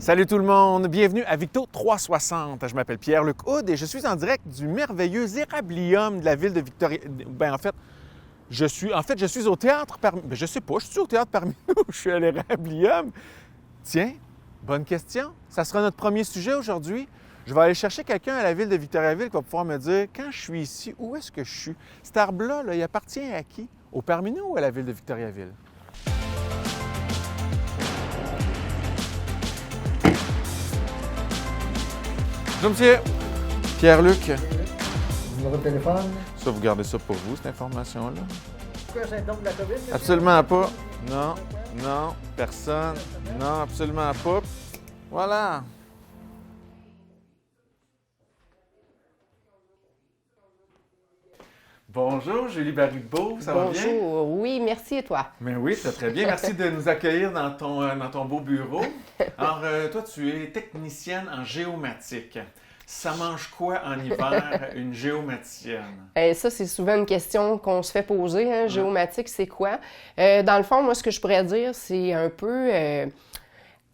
Salut tout le monde, bienvenue à Victo 360. Je m'appelle Pierre-Luc Houde et je suis en direct du merveilleux érablium de la ville de Victoria. Je suis au théâtre je sais pas, je suis au théâtre parmi nous, je suis à l'érablium. Tiens, bonne question. Ça sera notre premier sujet aujourd'hui. Je vais aller chercher quelqu'un à la ville de Victoriaville qui va pouvoir me dire, quand je suis ici, où est-ce que je suis? Cet arbre-là, il appartient à qui? Au Parminou ou à la ville de Victoriaville? Bonjour, monsieur. Pierre-Luc. Numéro de téléphone. Ça, vous gardez ça pour vous, cette information-là? Pourquoi un symptôme de la COVID? Absolument pas. Non, non, personne. Non, absolument pas. Voilà. Bonjour, Julie Baribeau, ça va bien? Bonjour, oui, merci et toi? Mais oui, ça va très bien. Merci de nous accueillir dans ton beau bureau. Alors, toi, tu es technicienne en géomatique. Ça mange quoi en hiver, une géomaticienne? Ça, c'est souvent une question qu'on se fait poser. Hein? Géomatique, c'est quoi? Dans le fond, moi, ce que je pourrais dire, c'est un peu...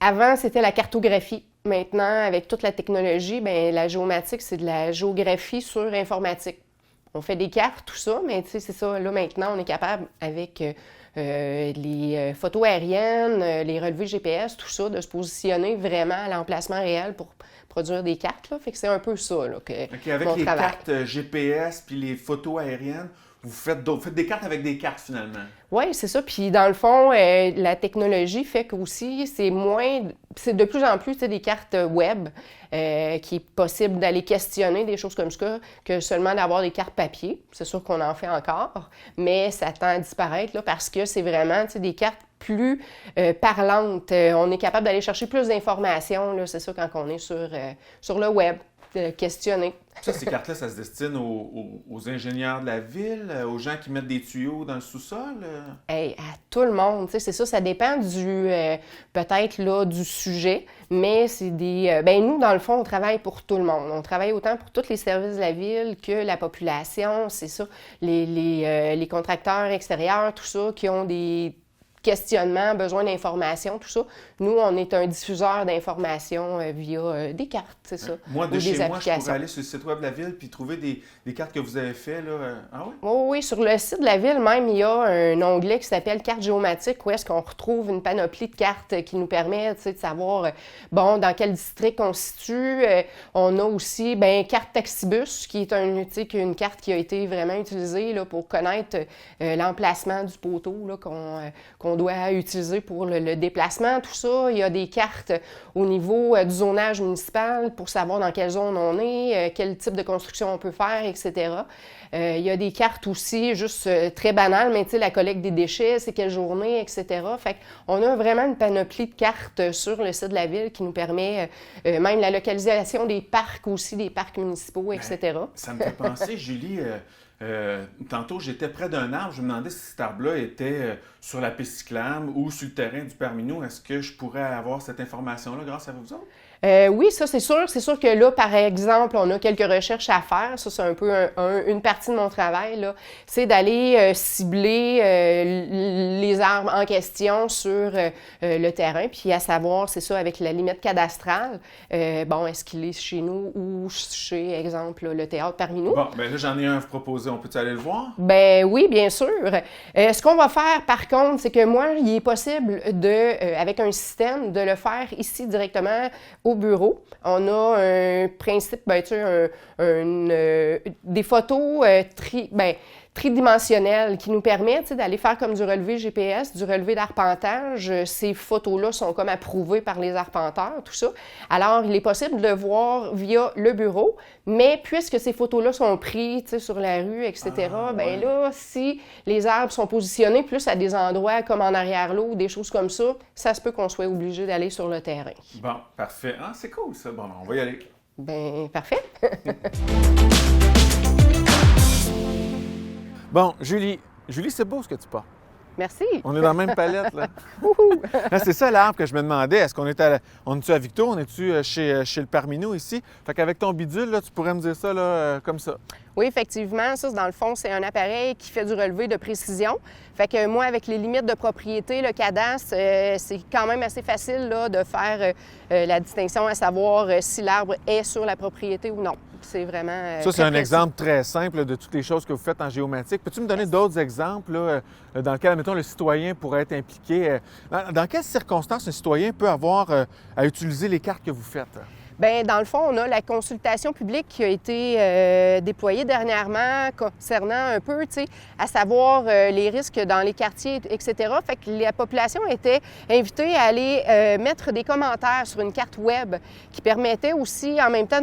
Avant, c'était la cartographie. Maintenant, avec toute la technologie, bien, la géomatique, c'est de la géographie sur informatique. On fait des cartes, tout ça, mais tu sais, c'est ça. Là, maintenant, on est capable, avec les photos aériennes, les relevés GPS, tout ça, de se positionner vraiment à l'emplacement réel pour produire des cartes. Là. Fait que c'est un peu ça là, que avec les cartes GPS puis les photos aériennes, vous faites des cartes avec des cartes, finalement. Oui, c'est ça. Puis dans le fond, la technologie fait qu'aussi, c'est de plus en plus des cartes web qui est possible d'aller questionner des choses comme ça que seulement d'avoir des cartes papier. C'est sûr qu'on en fait encore, mais ça tend à disparaître là, parce que c'est vraiment des cartes plus parlantes. On est capable d'aller chercher plus d'informations, là, c'est ça, quand on est sur le web, questionner. Ça, ces cartes-là, ça se destine aux ingénieurs de la ville, aux gens qui mettent des tuyaux dans le sous-sol? Hey, à tout le monde, c'est ça, ça dépend peut-être là, du sujet, mais c'est des... nous, dans le fond, on travaille pour tout le monde. On travaille autant pour tous les services de la ville que la population, c'est ça, les contracteurs extérieurs, tout ça, qui ont des questionnements, besoin d'informations, tout ça. Nous, on est un diffuseur d'informations via des cartes, c'est ça. Moi, de chez moi, je pourrais aller sur le site web de la ville puis trouver des cartes que vous avez faites, là. Ah oui? Oui, sur le site de la ville même, il y a un onglet qui s'appelle « Cartes géomatiques » où est-ce qu'on retrouve une panoplie de cartes qui nous permet de savoir, dans quel district on se situe. On a aussi, carte Taxibus, qui est une carte qui a été vraiment utilisée là, pour connaître l'emplacement du poteau là, qu'on doit utiliser pour le déplacement, tout ça. Il y a des cartes au niveau du zonage municipal pour savoir dans quelle zone on est, quel type de construction on peut faire, etc. Il y a des cartes aussi, juste très banales, mais la collecte des déchets, c'est quelle journée, etc. Fait qu'on a vraiment une panoplie de cartes sur le site de la ville qui nous permet même la localisation des parcs aussi, des parcs municipaux, etc. Ça me fait penser, Julie... tantôt, j'étais près d'un arbre. Je me demandais si cet arbre-là était sur la piste cyclable ou sur le terrain du Parminou. Est-ce que je pourrais avoir cette information-là grâce à vous autres? Oui, ça, c'est sûr. C'est sûr que là, par exemple, on a quelques recherches à faire. Ça, c'est un peu une partie de mon travail, là. C'est d'aller cibler les arbres en question sur le terrain, puis à savoir, c'est ça, avec la limite cadastrale. Est-ce qu'il est chez nous ou chez, exemple, le théâtre parmi nous? Bon, là, j'en ai un à vous proposer. On peut-tu aller le voir? Oui, bien sûr. Ce qu'on va faire, par contre, c'est que moi, il est possible avec un système, de le faire ici directement au bureau. On a un principe, des photos tridimensionnelles qui nous permettent d'aller faire comme du relevé GPS, du relevé d'arpentage. Ces photos-là sont comme approuvées par les arpenteurs, tout ça. Alors, il est possible de le voir via le bureau, mais puisque ces photos-là sont prises sur la rue, etc., là, si les arbres sont positionnés plus à des endroits comme en arrière-lot ou des choses comme ça se peut qu'on soit obligé d'aller sur le terrain. Bon, parfait. Ah, c'est cool ça. Bon, on va y aller. Parfait. Bon, Julie, c'est beau ce que tu portes. Merci. On est dans la même palette, là. C'est ça l'arbre que je me demandais. Est-ce qu'on est on est-tu à Victo? On est-tu chez le Parminou ici? Fait qu'avec ton bidule, là, tu pourrais me dire ça là, comme ça. Oui, effectivement, ça, dans le fond, c'est un appareil qui fait du relevé de précision. Fait que moi, avec les limites de propriété, le cadastre, c'est quand même assez facile là, de faire la distinction à savoir si l'arbre est sur la propriété ou non. C'est vraiment Ça, c'est très un précis. exemple très simple de toutes les choses que vous faites en géomatique. Peux-tu me donner d'autres exemples là, dans lesquels, mettons, le citoyen pourrait être impliqué? Dans quelles circonstances un citoyen peut avoir à utiliser les cartes que vous faites? Bien, dans le fond, on a la consultation publique qui a été déployée dernièrement concernant un peu, tu sais, à savoir les risques dans les quartiers, etc. Fait que la population était invitée à aller mettre des commentaires sur une carte web qui permettait aussi, en même temps,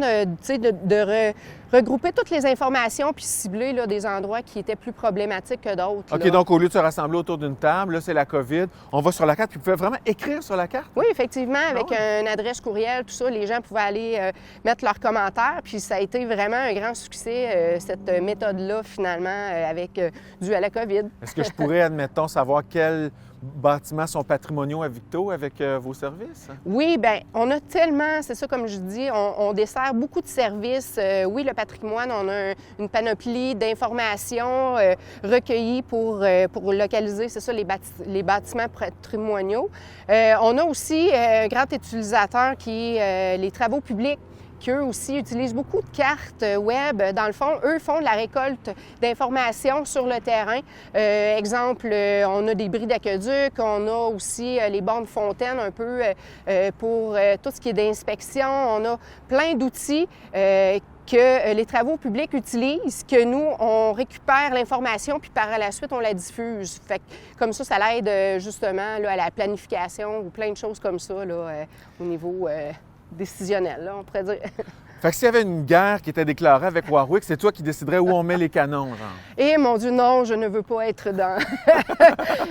regrouper toutes les informations puis cibler là, des endroits qui étaient plus problématiques que d'autres. OK, là. donc au lieu de se rassembler autour d'une table, là, c'est la COVID, on va sur la carte, puis vous pouvez vraiment écrire sur la carte? Oui, effectivement, avec une adresse courriel, tout ça, les gens pouvaient aller mettre leurs commentaires. Puis ça a été vraiment un grand succès, cette méthode-là, finalement, dû à la COVID. Est-ce que je pourrais, admettons, savoir quels bâtiments sont patrimoniaux à Victo avec vos services? Oui, bien, on a tellement, c'est ça comme je dis, on dessert beaucoup de services. Oui, le patrimoine, on a une panoplie d'informations recueillies pour localiser, c'est ça, les bâtiments patrimoniaux. On a aussi un grand utilisateur qui est les travaux publics, qui eux aussi utilisent beaucoup de cartes web. Dans le fond, eux font de la récolte d'informations sur le terrain. Exemple, on a des bris d'aqueduc, on a aussi les bornes fontaines un peu pour tout ce qui est d'inspection. On a plein d'outils que les travaux publics utilisent, que nous, on récupère l'information, puis par la suite, on la diffuse. Fait que, comme ça l'aide justement là, à la planification ou plein de choses comme ça là, au niveau décisionnel, là, on pourrait dire. Fait que s'il y avait une guerre qui était déclarée avec Warwick, c'est toi qui déciderais où on met les canons, genre? Eh mon Dieu, non, je ne veux pas être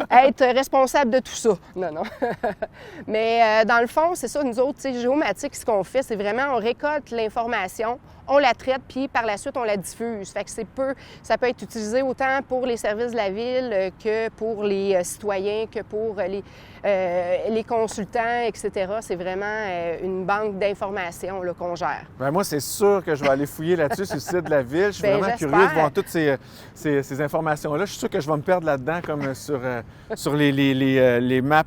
être responsable de tout ça. Non, non. Mais dans le fond, c'est ça, nous autres, tu sais, géomatique, ce qu'on fait, c'est vraiment, on récolte l'information, on la traite, puis par la suite, on la diffuse. Fait que ça peut être utilisé autant pour les services de la ville que pour les citoyens, que pour les consultants, etc. C'est vraiment une banque d'informations là, qu'on gère. Bien, moi, c'est sûr que je vais aller fouiller là-dessus sur le site de la ville. Je suis Bien, vraiment j'espère. curieux de voir toutes ces informations-là. Je suis sûr que je vais me perdre là-dedans, comme sur les maps,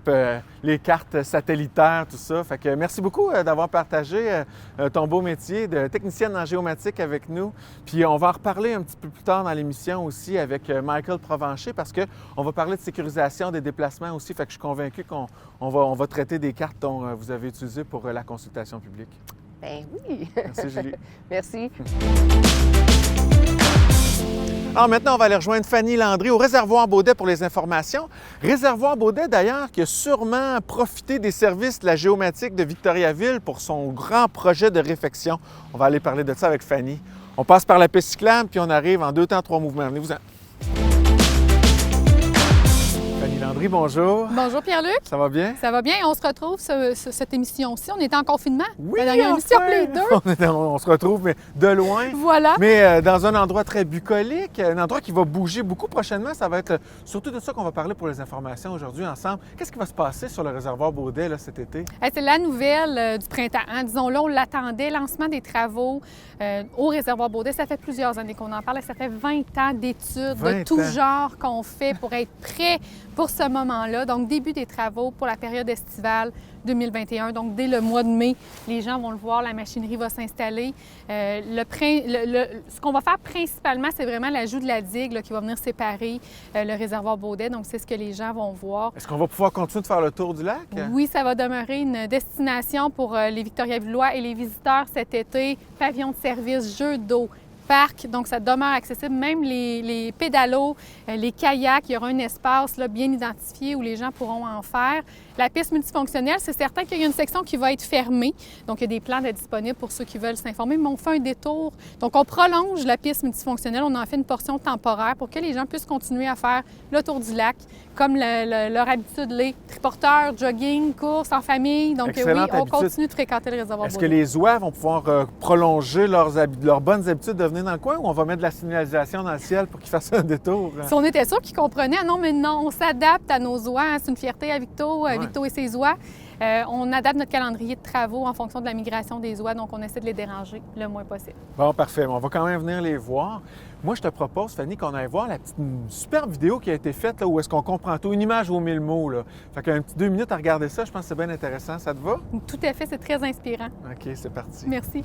les cartes satellitaires, tout ça. Fait que merci beaucoup d'avoir partagé ton beau métier de technicienne en géomatique avec nous. Puis on va en reparler un petit peu plus tard dans l'émission aussi avec Michael Provencher parce qu'on va parler de sécurisation des déplacements aussi. Fait que je suis convaincu qu'on va traiter des cartes dont vous avez utilisées pour la consultation publique. Ben oui. Merci, Julie. Merci. Alors maintenant, on va aller rejoindre Fanny Landry au Réservoir Baudet pour les informations. Réservoir Baudet, d'ailleurs, qui a sûrement profité des services de la géomatique de Victoriaville pour son grand projet de réfection. On va aller parler de ça avec Fanny. On passe par la piste cyclable, puis on arrive en 2 temps, 3 mouvements. Venez-vous-en. Fanny Landry, bonjour. Bonjour Pierre-Luc. Ça va bien? Ça va bien? On se retrouve cette émission-ci. On était en confinement. Oui, La dernière émission, les deux. On se retrouve, mais de loin. Voilà. Mais dans un endroit très bucolique, un endroit qui va bouger beaucoup prochainement. Ça va être surtout de ça qu'on va parler pour les informations aujourd'hui ensemble. Qu'est-ce qui va se passer sur le réservoir Baudet là, cet été? C'est la nouvelle du printemps. Hein. Disons-le, on l'attendait. Lancement des travaux au réservoir Baudet. Ça fait plusieurs années qu'on en parle. Ça fait 20 ans d'études de tout genre qu'on fait pour être prêt pour ce moment-là. Donc, début des travaux pour la période estivale 2021. Donc, dès le mois de mai, les gens vont le voir, la machinerie va s'installer. Ce qu'on va faire principalement, c'est vraiment l'ajout de la digue là, qui va venir séparer le réservoir Baudet. Donc, c'est ce que les gens vont voir. Est-ce qu'on va pouvoir continuer de faire le tour du lac? Oui, ça va demeurer une destination pour les Victoriavillois et les visiteurs cet été. Pavillon de service, jeux d'eau, parc, donc ça demeure accessible. Même les pédalos, les kayaks, il y aura un espace là, bien identifié où les gens pourront en faire. La piste multifonctionnelle, c'est certain qu'il y a une section qui va être fermée. Donc, il y a des plans disponibles pour ceux qui veulent s'informer, mais on fait un détour. Donc, on prolonge la piste multifonctionnelle. On en fait une portion temporaire pour que les gens puissent continuer à faire le tour du lac, comme leur habitude l'est. Triporteur, jogging, course en famille. Donc, Excellente oui, on habitude. continue de fréquenter le réservoir Est-ce que Baudet. les oies vont pouvoir prolonger leurs bonnes habitudes de venir dans le coin ou on va mettre de la signalisation dans le ciel pour qu'ils fassent un détour? Si on était sûr qu'ils comprenaient, ah non, mais non, on s'adapte à nos oies. Hein. C'est une fierté à Victo, Victo et ses oies. On adapte notre calendrier de travaux en fonction de la migration des oies, donc on essaie de les déranger le moins possible. Bon, parfait. On va quand même venir les voir. Moi, je te propose, Fanny, qu'on aille voir la petite superbe vidéo qui a été faite, là, où est-ce qu'on comprend tout, une image aux 1000 mots. Là. Fait qu'un petit 2 minutes à regarder ça, je pense que c'est bien intéressant. Ça te va? Tout à fait, c'est très inspirant. OK, c'est parti. Merci.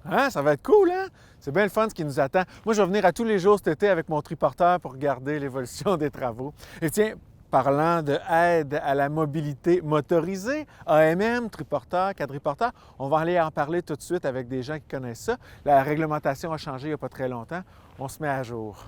Hein? Ça va être cool, hein? C'est bien le fun ce qui nous attend. Moi, je vais venir à tous les jours cet été avec mon triporteur pour regarder l'évolution des travaux. Et tiens, parlant de aide à la mobilité motorisée, AMM, triporteur, quadriporteur, on va aller en parler tout de suite avec des gens qui connaissent ça. La réglementation a changé il n'y a pas très longtemps. On se met à jour.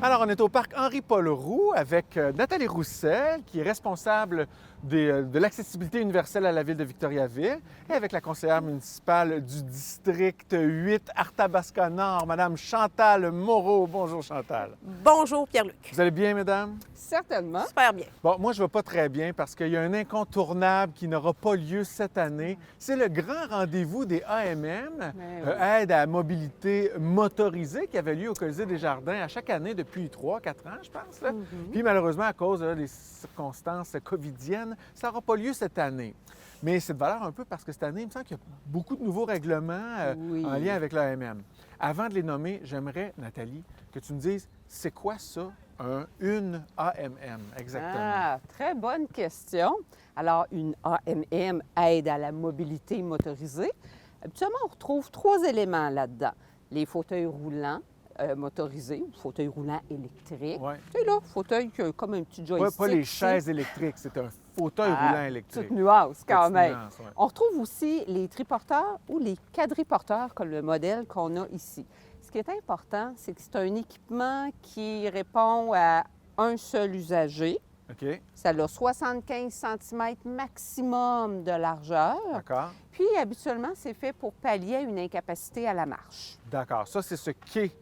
Alors, on est au parc Henri-Paul Roux avec Nathalie Roussel, qui est responsable de l'accessibilité universelle à la ville de Victoriaville, et avec la conseillère municipale du district 8 Arthabasca-Nord, Madame Chantal Moreau. Bonjour, Chantal. Bonjour, Pierre-Luc. Vous allez bien, mesdames? Certainement. Super bien. Bon, moi, je ne vais pas très bien parce qu'il y a un incontournable qui n'aura pas lieu cette année. C'est le grand rendez-vous des AMM, aide à la mobilité motorisée, qui avait lieu au Colisée des Jardins à chaque année depuis 3-4 ans, je pense. Là. Puis malheureusement, à cause des circonstances covidiennes, ça n'aura pas lieu cette année. Mais c'est de valeur un peu parce que cette année, il me semble qu'il y a beaucoup de nouveaux règlements en lien avec l'AMM. Avant de les nommer, j'aimerais, Nathalie, que tu me dises, c'est quoi ça, une AMM, exactement? Ah, très bonne question. Alors, une AMM, aide à la mobilité motorisée. Habituellement, on retrouve 3 éléments là-dedans. Les fauteuils roulants motorisés ou fauteuils roulants électriques. Ouais. Tu sais, là, fauteuil comme un petit joystick. Pas les chaises électriques, c'est un fauteuil roulant électrique. Toute nuance, quand même. Nuance, ouais. On retrouve aussi les triporteurs ou les quadriporteurs, comme le modèle qu'on a ici. Ce qui est important, c'est que c'est un équipement qui répond à un seul usager. OK. Ça a 75 cm maximum de largeur. D'accord. Puis, habituellement, c'est fait pour pallier à une incapacité à la marche. D'accord. Ça, c'est ce qu'est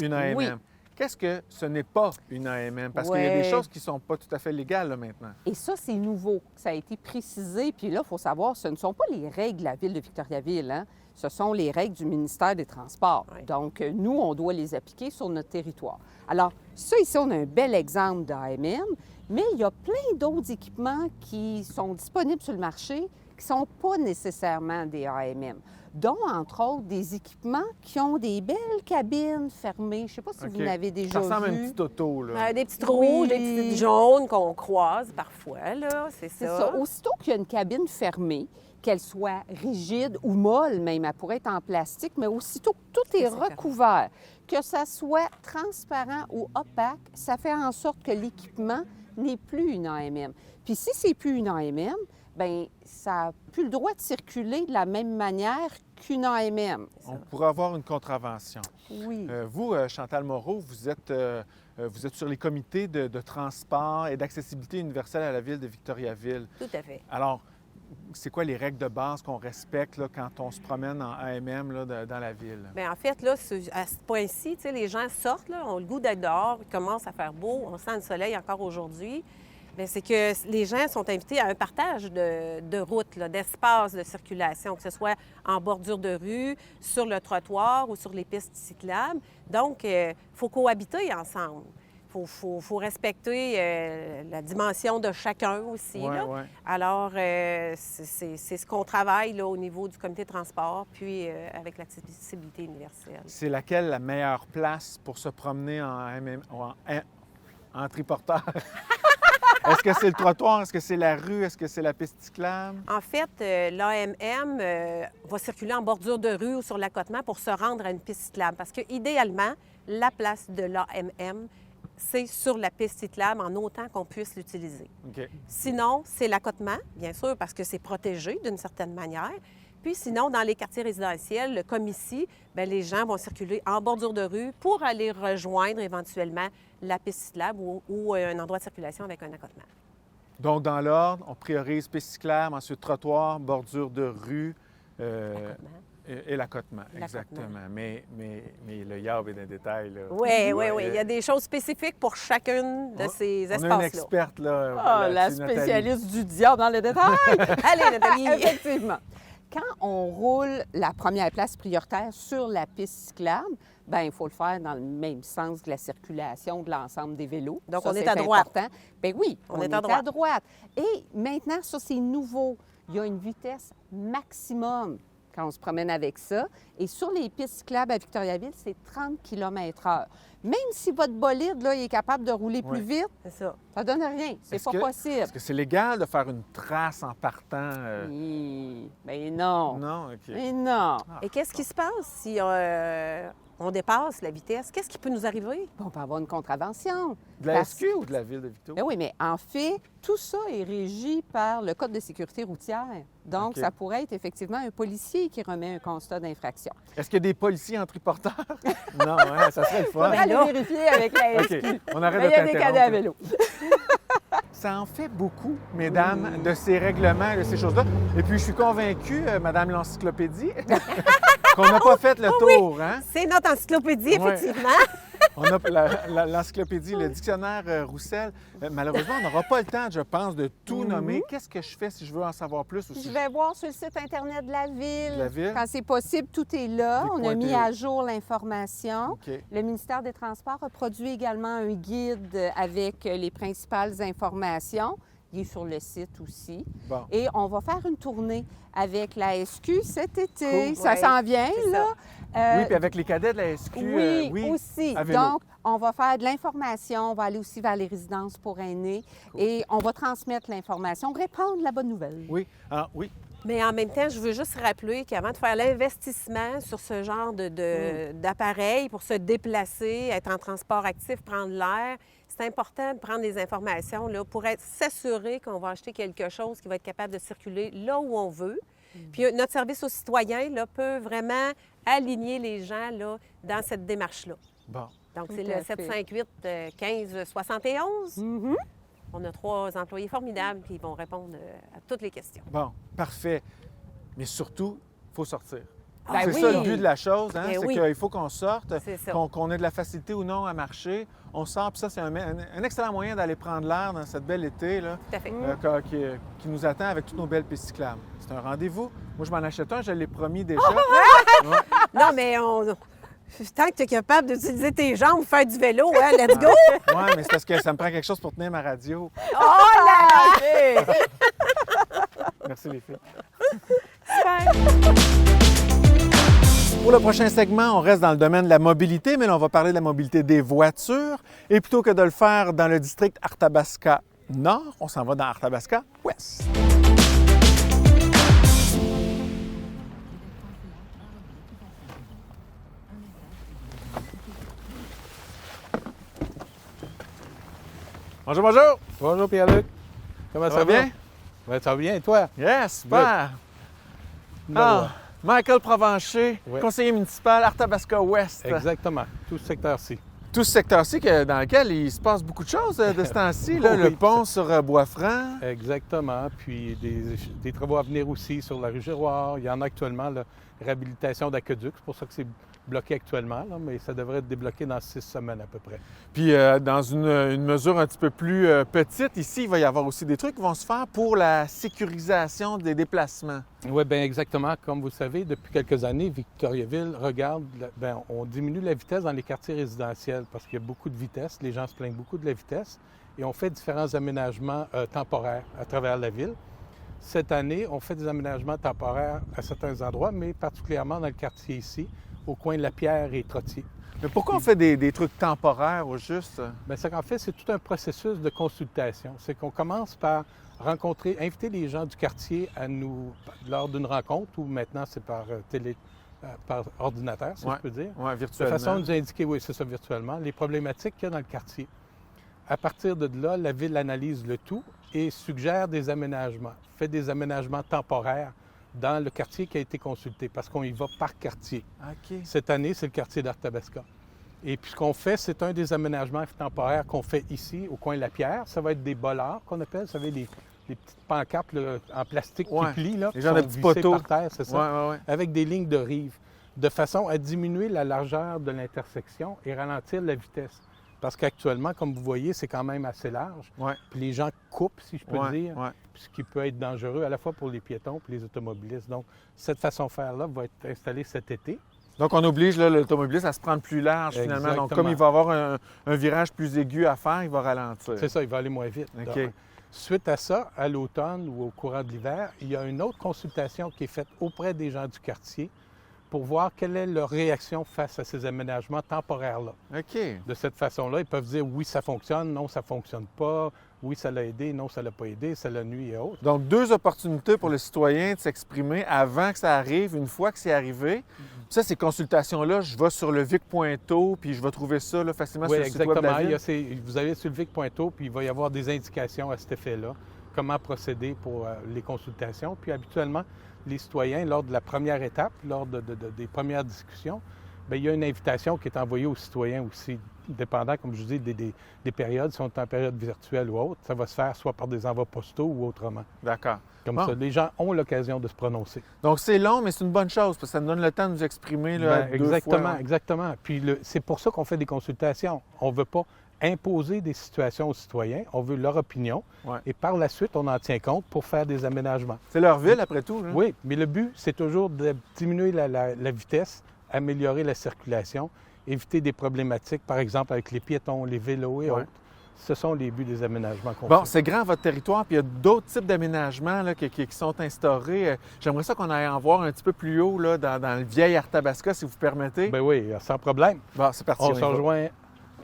une AMM. Oui. Qu'est-ce que ce n'est pas une AMM? Parce qu'il y a des choses qui ne sont pas tout à fait légales là, maintenant. Et ça, c'est nouveau. Ça a été précisé. Puis là, il faut savoir, ce ne sont pas les règles de la Ville de Victoriaville, hein? Ce sont les règles du ministère des Transports. Oui. Donc, nous, on doit les appliquer sur notre territoire. Alors, ça, ici, on a un bel exemple d'AMM, mais il y a plein d'autres équipements qui sont disponibles sur le marché qui ne sont pas nécessairement des AMM, dont, entre autres, des équipements qui ont des belles cabines fermées. Je ne sais pas si OK. vous l'avez déjà Ça ressemble à vu. une petite auto, là. Des petites Oui. rouges, des petites jaunes qu'on croise parfois, là, c'est C'est ça. ça. Aussitôt qu'il y a une cabine fermée, qu'elle soit rigide ou molle même. Elle pourrait être en plastique, mais aussitôt que tout est Exactement. recouvert, que ça soit transparent ou opaque, ça fait en sorte que l'équipement n'est plus une AMM. Puis si c'est plus une AMM, bien, ça n'a plus le droit de circuler de la même manière qu'une AMM. On pourrait avoir une contravention. Oui. Vous, Chantal Moreau, vous êtes sur les comités de transport et d'accessibilité universelle à la ville de Victoriaville. Tout à fait. Alors, c'est quoi les règles de base qu'on respecte là, quand on se promène en AMM là, dans la ville? Bien, en fait, là, à ce point-ci, tu sais, les gens sortent, là, ont le goût d'être dehors, il commence à faire beau, on sent le soleil encore aujourd'hui. Bien, c'est que les gens sont invités à un partage de routes, là, d'espaces de circulation, que ce soit en bordure de rue, sur le trottoir ou sur les pistes cyclables. Donc, il faut cohabiter ensemble. Il faut respecter la dimension de chacun aussi. Ouais, là. ouais. Alors, c'est ce qu'on travaille là, au niveau du comité de transport, puis avec l'accessibilité universelle. C'est laquelle la meilleure place pour se promener en AMM, en triporteur? Est-ce que c'est le trottoir? Est-ce que c'est la rue? Est-ce que c'est la piste cyclable? En fait, l'AMM va circuler en bordure de rue ou sur l'accotement pour se rendre à une piste cyclable. Parce que, idéalement, la place de l'AMM, c'est sur la piste cyclable en autant qu'on puisse l'utiliser. OK. Sinon, c'est l'accotement, bien sûr, parce que c'est protégé d'une certaine manière. Puis sinon, dans les quartiers résidentiels, comme ici, bien, les gens vont circuler en bordure de rue pour aller rejoindre éventuellement la piste cyclable ou un endroit de circulation avec un accotement. Donc, dans l'ordre, on priorise piste cyclable, ensuite trottoir, bordure de rue Accotement. et l'accotement. L'accotement. Exactement. Mais le yab est dans les détails. Là. Oui, oui, oui. Il y a des choses spécifiques pour chacune de ces On a une espaces-là. experte, là. Ah, la là-dessus, Nathalie. spécialiste du diable dans le détail! Allez, Nathalie! Effectivement. Quand on roule la première place prioritaire sur la piste cyclable, bien, il faut le faire dans le même sens que la circulation de l'ensemble des vélos. Donc, Ça, on est c'est à droite. important. Bien oui, On est à droite. Et maintenant, ça, c'est nouveau. Il y a une vitesse maximum quand on se promène avec ça. Et sur les pistes cyclables à Victoriaville, c'est 30 km/h. Même si votre bolide là, il est capable de rouler plus Ouais. vite, C'est ça. ça donne rien. C'est Est-ce pas que- possible. Est-ce que c'est légal de faire une trace en partant? Ben non. Non? OK. Mais non. Et qu'est-ce qui se passe si on dépasse la vitesse? Qu'est-ce qui peut nous arriver? On peut avoir une contravention. De la Parce- SQ ou de la ville de Victo? Ben oui, mais en fait, tout ça est régi par le Code de sécurité routière. Donc, OK. ça pourrait être effectivement un policier qui remet un constat d'infraction. Est-ce qu'il y a des policiers en triporteur? Non, hein, ça serait le Il fun. faudrait aller vérifier avec la SQ. OK, on arrête Mais de il y a des cadets à t'interrompre. vélo. Ça en fait beaucoup, mesdames, de ces règlements, de ces choses-là. Et puis, je suis convaincue, Madame l'Encyclopédie, qu'on n'a pas fait le tour, hein? C'est notre encyclopédie, Ouais. effectivement. On a l'encyclopédie, le dictionnaire Roussel. Malheureusement, on n'aura pas le temps, je pense, de tout nommer. Qu'est-ce que je fais si je veux en savoir plus? Ou si Je vais voir sur le site Internet de la Ville. De la Ville? Quand c'est possible, tout est là. On a mis Vic.tv. à jour l'information. OK. Le ministère des Transports a produit également un guide avec les principales informations. Il est sur le site aussi. Bon. Et on va faire une tournée avec la SQ cet été. Cool. Ça Ouais, s'en vient, c'est là. Oui, puis avec les cadets de la SQ, Oui, aussi. à vélo. Donc, on va faire de l'information. On va aller aussi vers les résidences pour aînés. Et on va transmettre l'information, répandre la bonne nouvelle. Oui. Ah, oui. Mais en même temps, je veux juste rappeler qu'avant de faire l'investissement sur ce genre d'appareil pour se déplacer, être en transport actif, prendre l'air, c'est important de prendre des informations là, pour s'assurer qu'on va acheter quelque chose qui va être capable de circuler là où on veut. Puis notre service aux citoyens là, peut vraiment aligner les gens là, dans cette démarche-là. Bon. Donc, c'est Tout à le fait. 758-15-71. Mhm. On a 3 employés formidables qui vont répondre à toutes les questions. Bon, parfait. Mais surtout, il faut sortir. Ben c'est oui. ça le but de la chose, hein? Ben C'est oui. qu'il faut qu'on sorte, C'est ça. qu'on ait de la facilité ou non à marcher. On sort, puis ça, c'est un excellent moyen d'aller prendre l'air dans cette belle été là, Tout à fait. qui nous attend avec toutes nos belles pistes cyclables. C'est un rendez-vous. Moi, je m'en achète un, je l'ai promis déjà. Ouais. Non, mais tant que tu es capable d'utiliser tes jambes pour faire du vélo, hein, let's go! Ouais, mais c'est parce que ça me prend quelque chose pour tenir ma radio. Oh là là! Merci les filles. Pour le prochain segment, on reste dans le domaine de la mobilité, mais là, on va parler de la mobilité des voitures. Et plutôt que de le faire dans le district Arthabasca Nord, on s'en va dans Arthabasca Ouest. Bonjour, bonjour! Bonjour Pierre-Luc. Comment Ça va bien? Ben, ça va bien, et toi? Yes, super! Ben, Ah, Michael Provencher, Oui. conseiller municipal Arthabasca Ouest. Exactement, tout ce secteur-ci. Tout ce secteur-ci dans lequel il se passe beaucoup de choses de ce temps-ci, là, Oui. le pont sur Boisfranc. Exactement, puis des travaux à venir aussi sur la rue Giroir. Il y en a actuellement, la réhabilitation d'aqueduc, c'est pour ça que c'est bloqué actuellement, là, mais ça devrait être débloqué dans 6 semaines à peu près. Puis dans une mesure un petit peu plus petite, ici, il va y avoir aussi des trucs qui vont se faire pour la sécurisation des déplacements. Oui, bien exactement. Comme vous le savez, depuis quelques années, Victoriaville regarde, on diminue la vitesse dans les quartiers résidentiels parce qu'il y a beaucoup de vitesse. Les gens se plaignent beaucoup de la vitesse et on fait différents aménagements temporaires à travers la ville. Cette année, on fait des aménagements temporaires à certains endroits, mais particulièrement dans le quartier ici, au coin de La Pierre et Trottier. Mais pourquoi on fait des trucs temporaires au juste? Bien, c'est qu'en fait, c'est tout un processus de consultation. C'est qu'on commence par inviter les gens du quartier à nous, lors d'une rencontre, ou maintenant c'est par par ordinateur, si Ouais. je peux dire, Oui, de virtuellement. façon à nous indiquer, oui, c'est ça, virtuellement, les problématiques qu'il y a dans le quartier. À partir de là, la Ville analyse le tout et suggère des aménagements, fait des aménagements temporaires dans le quartier qui a été consulté, parce qu'on y va par quartier. OK. Cette année, c'est le quartier d'Arthabasca. Et puis, ce qu'on fait, c'est un des aménagements temporaires qu'on fait ici, au coin de La Pierre. Ça va être des bollards, qu'on appelle, vous savez, les petites pancartes là, en plastique Ouais. qui plient, là, Les qui genres de sont petits vissées poteaux. par terre, c'est ça, Oui. avec des lignes de rive, de façon à diminuer la largeur de l'intersection et ralentir la vitesse. Parce qu'actuellement, comme vous voyez, c'est quand même assez large. Ouais. Puis les gens coupent, si je peux Ouais, dire, ouais. ce qui peut être dangereux à la fois pour les piétons et les automobilistes. Donc, cette façon de faire-là va être installée cet été. Donc, on oblige là, l'automobiliste à se prendre plus large, finalement. Donc, Exactement. comme il va avoir un virage plus aigu à faire, il va ralentir. C'est ça, il va aller moins vite. OK. Donc, suite à ça, à l'automne ou au courant de l'hiver, il y a une autre consultation qui est faite auprès des gens du quartier pour voir quelle est leur réaction face à ces aménagements temporaires-là. OK. De cette façon-là, ils peuvent dire oui, ça fonctionne, non, ça fonctionne pas, oui, ça l'a aidé, non, ça l'a pas aidé, ça l'a nuit et autres. Donc, 2 opportunités pour le citoyen de s'exprimer avant que ça arrive, une fois que c'est arrivé. Puis ça, ces consultations-là, je vais sur le vic.to, puis je vais trouver ça là, facilement Oui, sur le site web de exactement. la ville. Vous allez sur le vic.to, puis il va y avoir des indications à cet effet-là, comment procéder pour les consultations. Puis habituellement, les citoyens, lors de la première étape, lors des premières discussions, bien, il y a une invitation qui est envoyée aux citoyens aussi, dépendant, comme je vous dis, des périodes, si on est en période virtuelle ou autre. Ça va se faire soit par des envois postaux ou autrement. D'accord. Comme Bon. ça, les gens ont l'occasion de se prononcer. Donc, c'est long, mais c'est une bonne chose, parce que ça nous donne le temps de nous exprimer là, Ben, 2 exactement, fois. Ouais. exactement. Puis c'est pour ça qu'on fait des consultations. On ne veut pas imposer des situations aux citoyens, on veut leur opinion. Ouais. Et par la suite, on en tient compte pour faire des aménagements. C'est leur ville, après tout. Là. Oui, mais le but, c'est toujours de diminuer la vitesse, améliorer la circulation, éviter des problématiques, par exemple avec les piétons, les vélos et Ouais. autres. Ce sont les buts des aménagements qu'on Bon, fait. c'est grand votre territoire, puis il y a d'autres types d'aménagements là, qui sont instaurés. J'aimerais ça qu'on aille en voir un petit peu plus haut là, dans le vieil Arthabasca, si vous permettez. Ben oui, sans problème. Bon, c'est parti. On y se va. rejoint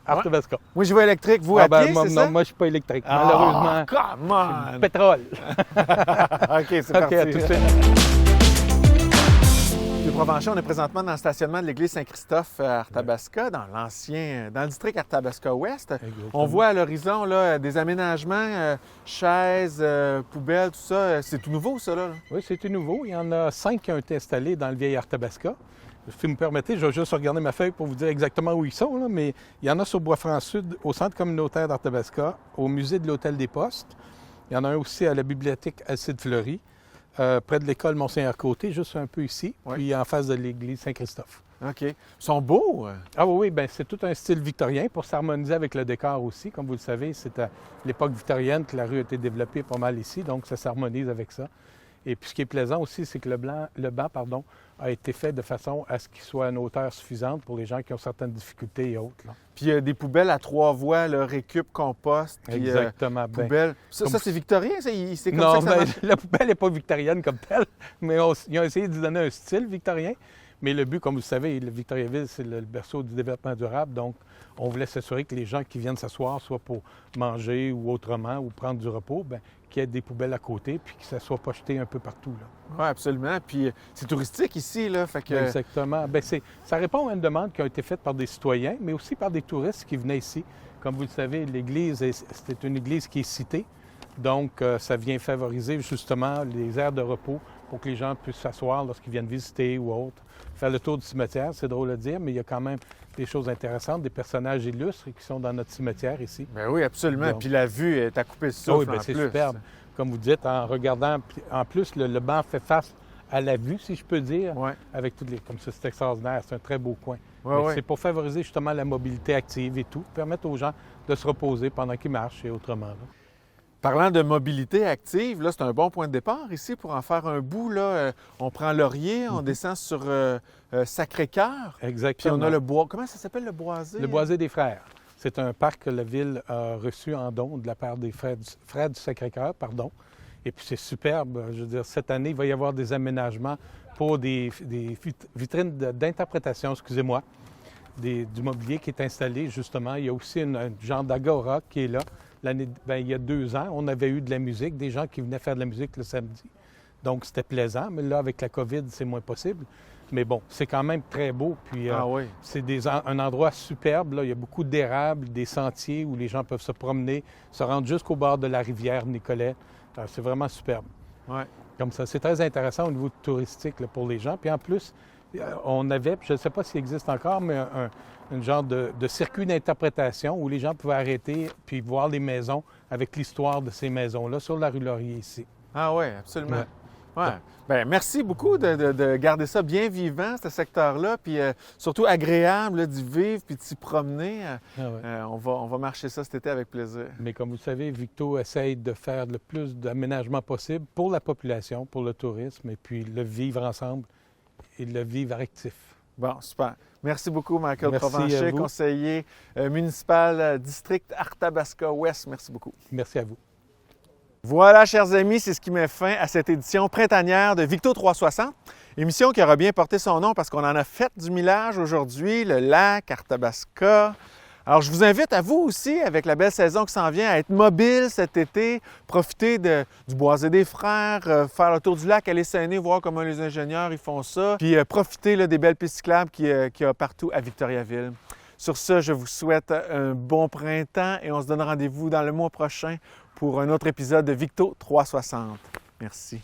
à Arthabasca. Moi, je vais électrique, vous à pied, moi, c'est non, ça? moi, je suis pas électrique. Ah, Malheureusement, come on! pétrole. OK, c'est OK, parti. à tout de suite. Le Provencher, on est présentement dans le stationnement de l'église Saint-Christophe à Arthabasca, dans le district Arthabasca-Ouest. On voit à l'horizon là, des aménagements, chaises, poubelles, tout ça. C'est tout nouveau, ça, là? Oui, c'est tout nouveau. Il y en a 5 qui ont été installés dans le vieil Arthabasca. Si vous me permettez, je vais juste regarder ma feuille pour vous dire exactement où ils sont, là, mais il y en a sur Boisfranc-Sud, au centre communautaire d'Arthabasca, au musée de l'Hôtel des Postes. Il y en a un aussi à la bibliothèque Alcide-Fleury, près de l'école Monseigneur-Côté, juste un peu ici, Ouais. puis en face de l'église Saint-Christophe. OK. Ils sont beaux. Ah oui, bien, c'est tout un style victorien pour s'harmoniser avec le décor aussi. Comme vous le savez, c'est à l'époque victorienne que la rue a été développée pas mal ici, donc ça s'harmonise avec ça. Et puis ce qui est plaisant aussi, c'est que le banc a été fait de façon à ce qu'il soit à une hauteur suffisante pour les gens qui ont certaines difficultés et autres. Là. Puis il y a des poubelles à 3 voies, là, récup, compost, puis Exactement. Ben, poubelle. Ça, comme- c'est victorien? C'est comme non, ça que ça ben, marche? la poubelle n'est pas victorienne comme telle, mais ils ont essayé de donner un style victorien. Mais le but, comme vous le savez, le Victoriaville, c'est le berceau du développement durable. Donc, on voulait s'assurer que les gens qui viennent s'asseoir, soit pour manger ou autrement, ou prendre du repos, bien, qu'il y ait des poubelles à côté, puis que ça ne soit pas jeté un peu partout. Là. Oui, absolument. Puis c'est touristique ici, là. Fait que... Exactement. Bien, ça répond à une demande qui a été faite par des citoyens, mais aussi par des touristes qui venaient ici, Comme vous le savez, l'église, c'est une église qui est citée. Donc, ça vient favoriser justement les aires de repos pour que les gens puissent s'asseoir lorsqu'ils viennent visiter ou autre. Faire le tour du cimetière, c'est drôle à dire, mais il y a quand même des choses intéressantes, des personnages illustres qui sont dans notre cimetière ici. Ben oui, absolument. Donc, puis la vue est à couper le souffle oui, bien, en c'est plus. superbe. Comme vous dites, en regardant, en plus, le banc fait face à la vue, si je peux dire, Ouais. avec toutes les... Comme ça, c'est extraordinaire, c'est un très beau coin. Ouais, Mais ouais. c'est pour favoriser justement la mobilité active et tout, permettre aux gens de se reposer pendant qu'ils marchent et autrement. Là. Parlant de mobilité active, là, c'est un bon point de départ ici pour en faire un bout. Là, on prend Laurier, on descend sur Sacré-Cœur. Puis Exactement. on a le bois. Comment ça s'appelle, le boisé? Le Boisé des Frères. C'est un parc que la ville a reçu en don de la part des frères du Sacré-Cœur, pardon. Et puis c'est superbe. Je veux dire, cette année, il va y avoir des aménagements pour des vitrines d'interprétation, excusez-moi, du mobilier qui est installé, justement. Il y a aussi un genre d'agora qui est là. Il y a 2 ans, on avait eu de la musique, des gens qui venaient faire de la musique le samedi. Donc, c'était plaisant. Mais là, avec la COVID, c'est moins possible. Mais bon, c'est quand même très beau. Puis, oui. c'est un endroit superbe. Là. Il y a beaucoup d'érables, des sentiers où les gens peuvent se promener, se rendre jusqu'au bord de la rivière Nicolet. C'est vraiment superbe. Ouais. Comme ça, c'est très intéressant au niveau touristique là, pour les gens. Puis en plus, on avait, je ne sais pas s'il existe encore, mais un genre de circuit d'interprétation où les gens pouvaient arrêter puis voir les maisons avec l'histoire de ces maisons-là sur la rue Laurier ici. Ah oui, absolument. Ouais. Ouais. Bien, merci beaucoup de garder ça bien vivant, ce secteur-là, puis surtout agréable là, d'y vivre puis de s'y promener. On va marcher ça cet été avec plaisir. Mais comme vous le savez, Victo essaye de faire le plus d'aménagements possible pour la population, pour le tourisme, et puis le vivre ensemble et le vivre actif. Bon, super. Merci beaucoup, Michael Merci Provencher, à vous. conseiller municipal district Arthabasca-Ouest. Merci beaucoup. Merci à vous. Voilà, chers amis, c'est ce qui met fin à cette édition printanière de Victo 360. Émission qui aura bien porté son nom parce qu'on en a fait du millage aujourd'hui, le lac, Arthabasca. Alors, je vous invite à vous aussi, avec la belle saison qui s'en vient, à être mobile cet été, profiter du Boisé des Frères, faire le tour du lac, aller s'aîner, voir comment les ingénieurs ils font ça, puis profiter là, des belles pistes cyclables qu'il y a partout à Victoriaville. Sur ce, je vous souhaite un bon printemps et on se donne rendez-vous dans le mois prochain pour un autre épisode de Victo 360. Merci.